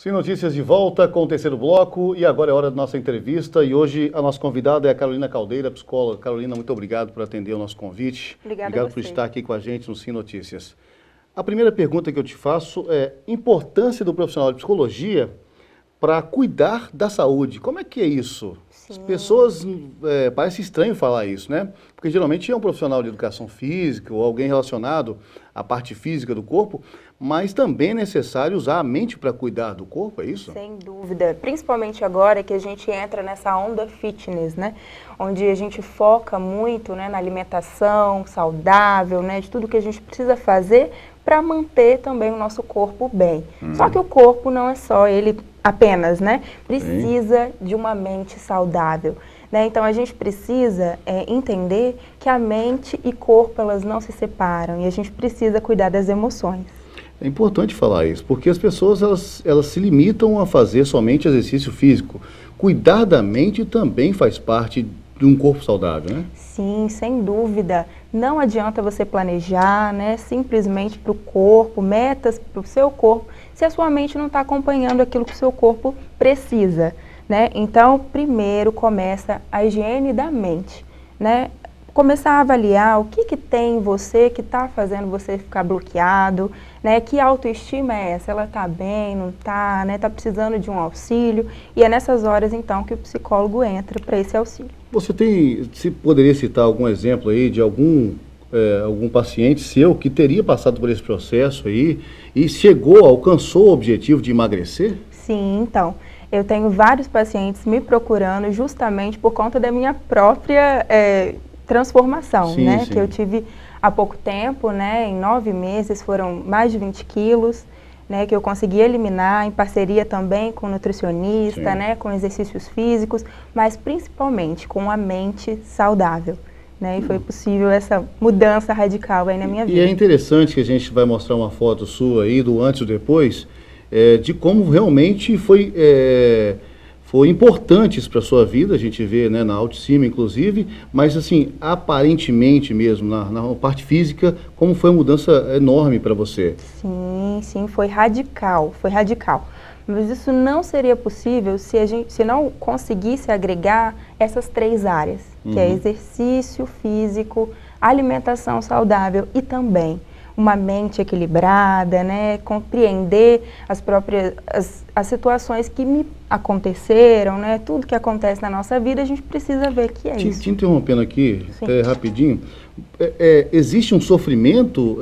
Sim, notícias de volta com o terceiro bloco e agora é hora da nossa entrevista e hoje a nossa convidada é a Carolina Caldeira, psicóloga. Carolina, muito obrigado por atender o nosso convite. Obrigado por estar aqui com a gente no Sim Notícias. A primeira pergunta que eu te faço é importância do profissional de psicologia para cuidar da saúde. Como é que é isso? Sim. As pessoas, parece estranho falar isso, né? Porque geralmente é um profissional de educação física ou alguém relacionado à parte física do corpo, mas também é necessário usar a mente para cuidar do corpo, é isso? Sem dúvida, principalmente agora que a gente entra nessa onda fitness, né? Onde a gente foca muito, né, na alimentação saudável, né, de tudo que a gente precisa fazer para manter também o nosso corpo bem. Só que o corpo não é só ele apenas, né? Precisa de uma mente saudável. Né? Então, a gente precisa entender que a mente e corpo, elas não se separam e a gente precisa cuidar das emoções. É importante falar isso, porque as pessoas elas se limitam a fazer somente exercício físico. Cuidar da mente também faz parte de um corpo saudável, né? Sim, sem dúvida. Não adianta você planejar, né, simplesmente para o corpo, metas para o seu corpo, se a sua mente não está acompanhando aquilo que o seu corpo precisa. Né? Então, primeiro começa a higiene da mente, né? Começar a avaliar o que tem em você que está fazendo você ficar bloqueado, né? Que autoestima é essa? Ela está bem, não está, né? Está precisando de um auxílio e é nessas horas então que o psicólogo entra para esse auxílio. Você poderia citar algum exemplo aí de algum paciente seu que teria passado por esse processo aí e alcançou o objetivo de emagrecer? Sim, então. Eu tenho vários pacientes me procurando justamente por conta da minha própria transformação, sim, né? Sim. Que eu tive há pouco tempo, né? Em 9 meses foram mais de 20 quilos, né? Que eu consegui eliminar em parceria também com nutricionista, Sim. né? Com exercícios físicos, mas principalmente com a mente saudável. Né? E foi possível essa mudança radical aí na minha vida. E é interessante que a gente vai mostrar uma foto sua aí do antes e do depois, de como realmente foi importante isso para a sua vida, a gente vê, né, na autoestima inclusive, mas assim, aparentemente mesmo, na parte física, como foi uma mudança enorme para você? Sim, foi radical. Mas isso não seria possível se não conseguisse agregar essas 3 áreas, que é exercício físico, alimentação saudável e também uma mente equilibrada, né? Compreender as situações que me aconteceram, né? Tudo que acontece na nossa vida, a gente precisa ver que é isso. Te interrompendo aqui, rapidinho, existe um sofrimento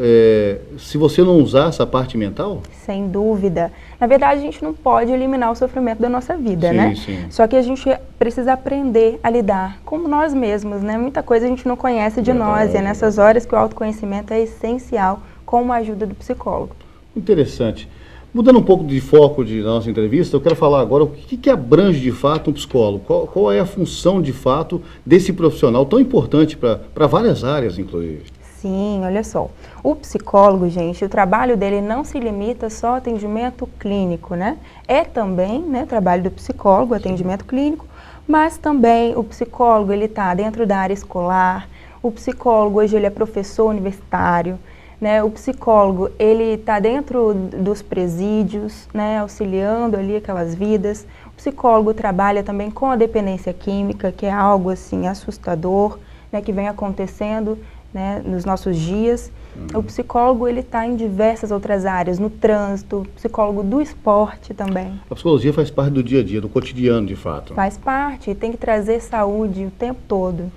se você não usar essa parte mental? Sem dúvida. Na verdade, a gente não pode eliminar o sofrimento da nossa vida, sim, né? Sim. Só que a gente precisa aprender a lidar com nós mesmos, né? Muita coisa a gente não conhece de nós, e é nessas horas que o autoconhecimento é essencial, com a ajuda do psicólogo. Interessante. Mudando um pouco de foco da nossa entrevista, eu quero falar agora o que abrange de fato um psicólogo. Qual é a função de fato desse profissional tão importante para várias áreas, inclusive? Sim, olha só. O psicólogo, gente, o trabalho dele não se limita só ao atendimento clínico, né? É também, né, trabalho do psicólogo, atendimento clínico, mas também o psicólogo, ele está dentro da área escolar, o psicólogo hoje ele é professor universitário, né? O psicólogo, ele está dentro dos presídios, né, auxiliando ali aquelas vidas. O psicólogo trabalha também com a dependência química, que é algo assim assustador, né, que vem acontecendo, né, nos nossos dias. O psicólogo, ele está em diversas outras áreas, no trânsito, psicólogo do esporte também. A psicologia faz parte do dia a dia, do cotidiano, de fato. Faz parte, tem que trazer saúde o tempo todo.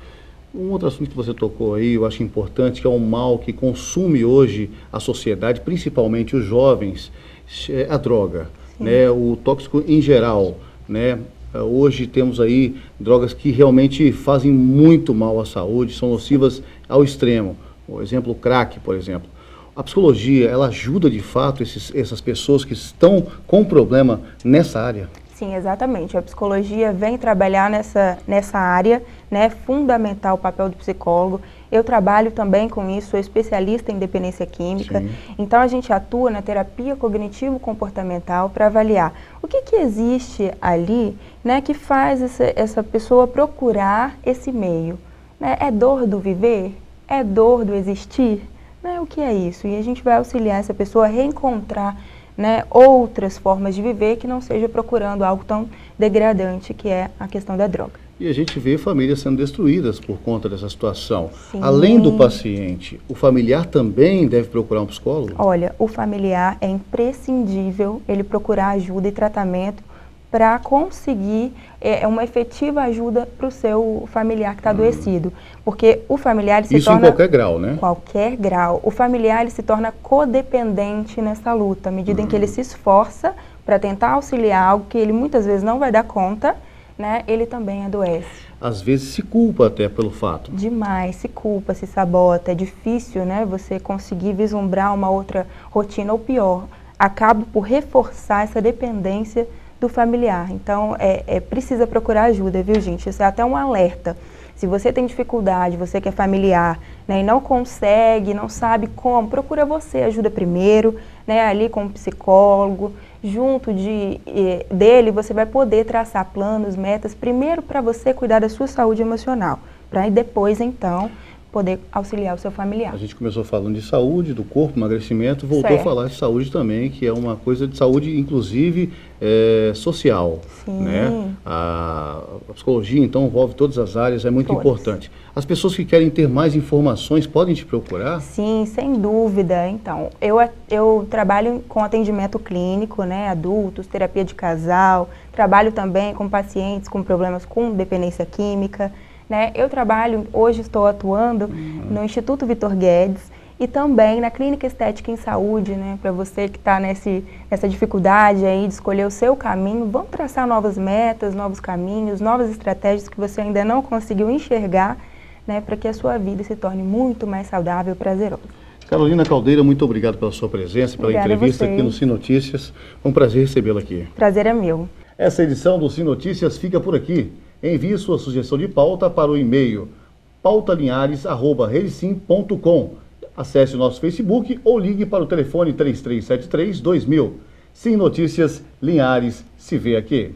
Um outro assunto que você tocou aí, eu acho importante, que é um mal que consome hoje a sociedade, principalmente os jovens, a droga, né, o tóxico em geral, né? Hoje temos aí drogas que realmente fazem muito mal à saúde, são nocivas ao extremo. Por exemplo, o crack, por exemplo. A psicologia, ela ajuda de fato essas pessoas que estão com problema nessa área? Sim, exatamente. A psicologia vem trabalhar nessa área, né? Fundamental o papel do psicólogo. Eu trabalho também com isso, sou especialista em dependência química. Sim. Então, a gente atua na terapia cognitivo-comportamental para avaliar o que existe ali, né, que faz essa pessoa procurar esse meio. Né? É dor do viver? É dor do existir? Né? O que é isso? E a gente vai auxiliar essa pessoa a reencontrar, né, outras formas de viver que não seja procurando algo tão degradante que é a questão da droga. E a gente vê famílias sendo destruídas por conta dessa situação. Sim. Além do paciente, o familiar também deve procurar um psicólogo? Olha, o familiar é imprescindível ele procurar ajuda e tratamento para conseguir uma efetiva ajuda para o seu familiar que está adoecido. Porque o familiar ele se Isso torna... em qualquer grau, né? Qualquer grau. O familiar ele se torna codependente nessa luta, à medida em que ele se esforça para tentar auxiliar algo que ele muitas vezes não vai dar conta, né, ele também adoece. Às vezes se culpa até pelo fato. Demais, se culpa, se sabota, é difícil, né, você conseguir vislumbrar uma outra rotina, ou pior, acaba por reforçar essa dependência do familiar. Então, precisa procurar ajuda, viu, gente? Isso é até um alerta. Se você tem dificuldade, você que é familiar, né, e não consegue, não sabe como, procura você ajuda primeiro, né, ali com um psicólogo. Junto dele, você vai poder traçar planos, metas, primeiro para você cuidar da sua saúde emocional, para depois, então, poder auxiliar o seu familiar. A gente começou falando de saúde, do corpo, emagrecimento, voltou a falar de saúde também, que é uma coisa de saúde, inclusive, social. Sim. Né? A psicologia, então, envolve todas as áreas, é muito importante. As pessoas que querem ter mais informações podem te procurar? Sim, sem dúvida. Então, eu trabalho com atendimento clínico, né, adultos, terapia de casal, trabalho também com pacientes com problemas com dependência química, né? Eu trabalho, hoje estou atuando no Instituto Vitor Guedes e também na Clínica Estética em Saúde, né? Para você que está nessa dificuldade aí de escolher o seu caminho, vamos traçar novas metas, novos caminhos, novas estratégias que você ainda não conseguiu enxergar, né? Para que a sua vida se torne muito mais saudável e prazerosa. Carolina Caldeira, muito obrigado pela sua presença, pela entrevista aqui no Sim Notícias. Foi um prazer recebê-la aqui. Prazer é meu. Essa edição do Sim Notícias fica por aqui. Envie sua sugestão de pauta para o e-mail pautalinhares@redesim.com. Acesse o nosso Facebook ou ligue para o telefone 3373-2000. Sim Notícias, Linhares se vê aqui.